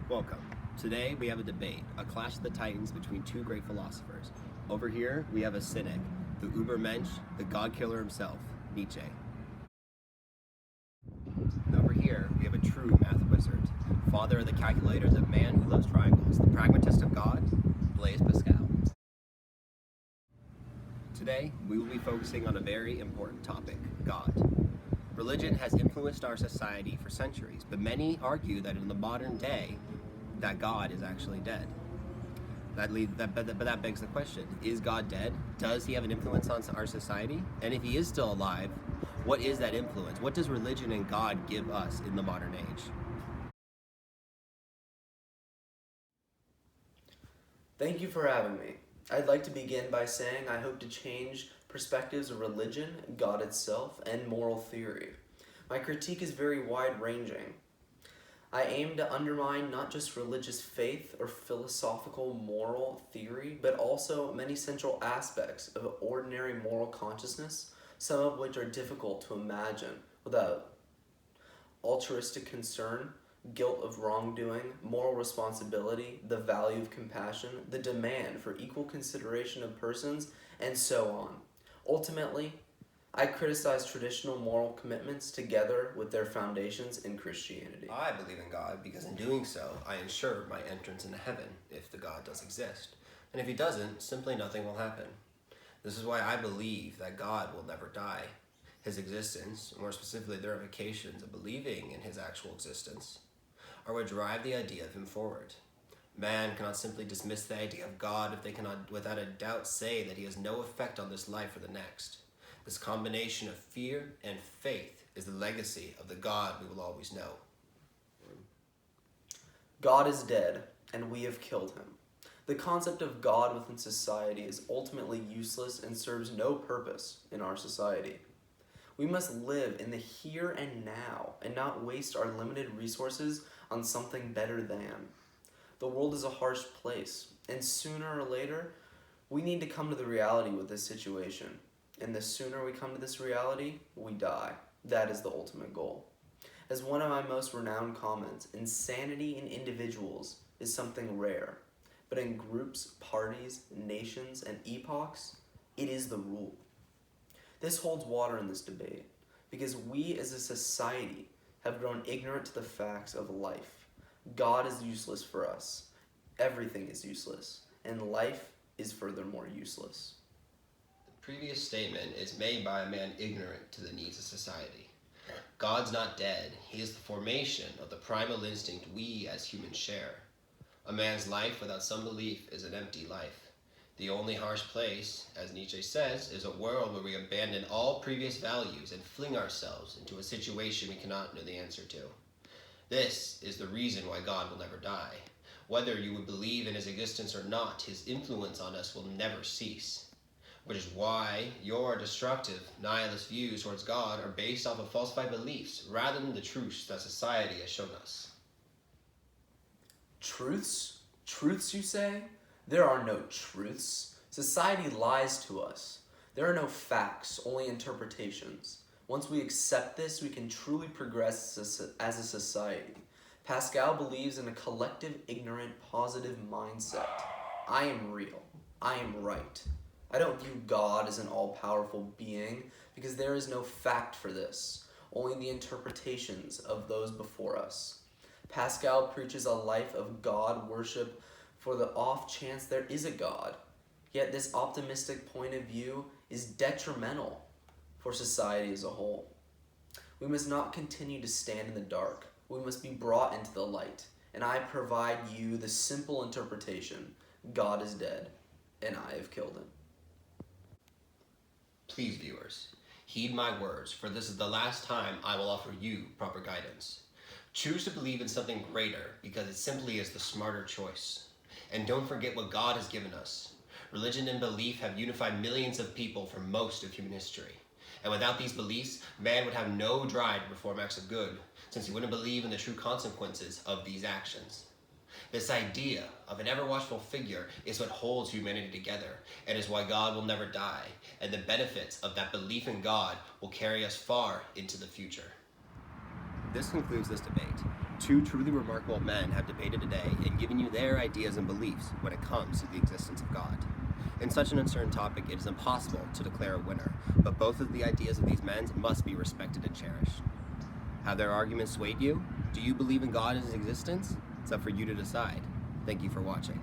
Welcome. Today we have a debate, a clash of the titans between two great philosophers. Over here we have a cynic, the Ubermensch, the God-killer himself, Nietzsche. And over here we have a true math wizard, father of the calculator, the man who loves triangles, the pragmatist of God, Blaise Pascal. Today we will be focusing on a very important topic, God. Religion has influenced our society for centuries, but many argue that in the modern day, that God is actually dead. But that begs the question, is God dead? Does he have an influence on our society? And if he is still alive, what is that influence? What does religion and God give us in the modern age? Thank you for having me. I'd like to begin by saying I hope to change perspectives of religion, God itself, and moral theory. My critique is very wide-ranging. I aim to undermine not just religious faith or philosophical moral theory, but also many central aspects of ordinary moral consciousness, some of which are difficult to imagine without altruistic concern, guilt of wrongdoing, moral responsibility, the value of compassion, the demand for equal consideration of persons, and so on. Ultimately, I criticize traditional moral commitments together with their foundations in Christianity. I believe in God because in doing so, I ensure my entrance into heaven, if the God does exist. And if he doesn't, simply nothing will happen. This is why I believe that God will never die. His existence, more specifically the ramifications of believing in his actual existence, are what drive the idea of him forward. Man cannot simply dismiss the idea of God if they cannot without a doubt say that he has no effect on this life or the next. This combination of fear and faith is the legacy of the God we will always know. God is dead, and we have killed him. The concept of God within society is ultimately useless and serves no purpose in our society. We must live in the here and now and not waste our limited resources on something better than. The world is a harsh place, and sooner or later, we need to come to the reality with this situation. And the sooner we come to this reality, we die. That is the ultimate goal. As one of my most renowned comments, insanity in individuals is something rare, but in groups, parties, nations, and epochs, it is the rule. This holds water in this debate, because we as a society have grown ignorant to the facts of life. God is useless for us. Everything is useless, and life is furthermore useless. The previous statement is made by a man ignorant to the needs of society. God's not dead. He is the formation of the primal instinct we as humans share. A man's life without some belief is an empty life. The only harsh place, as Nietzsche says, is a world where we abandon all previous values and fling ourselves into a situation we cannot know the answer to. This is the reason why God will never die. Whether you would believe in his existence or not, his influence on us will never cease. Which is why your destructive, nihilist views towards God are based off of falsified beliefs rather than the truths that society has shown us. Truths? Truths, you say? There are no truths. Society lies to us. There are no facts, only interpretations. Once we accept this, we can truly progress as a society. Pascal believes in a collective, ignorant, positive mindset. I am real. I am right. I don't view God as an all-powerful being because there is no fact for this, only the interpretations of those before us. Pascal preaches a life of God worship for the off chance there is a God. Yet this optimistic point of view is detrimental for society as a whole. We must not continue to stand in the dark. We must be brought into the light. And I provide you the simple interpretation: God is dead, and I have killed him. Please, viewers, heed my words, for this is the last time I will offer you proper guidance. Choose to believe in something greater because it simply is the smarter choice. And don't forget what God has given us. Religion and belief have unified millions of people for most of human history. And without these beliefs, man would have no drive to perform acts of good, since he wouldn't believe in the true consequences of these actions. This idea of an ever-watchful figure is what holds humanity together, and is why God will never die, and the benefits of that belief in God will carry us far into the future. This concludes this debate. Two truly remarkable men have debated today and given you their ideas and beliefs when it comes to the existence of God. In such an uncertain topic, it is impossible to declare a winner, but both of the ideas of these men must be respected and cherished. Have their arguments swayed you? Do you believe in God and his existence? It's up for you to decide. Thank you for watching.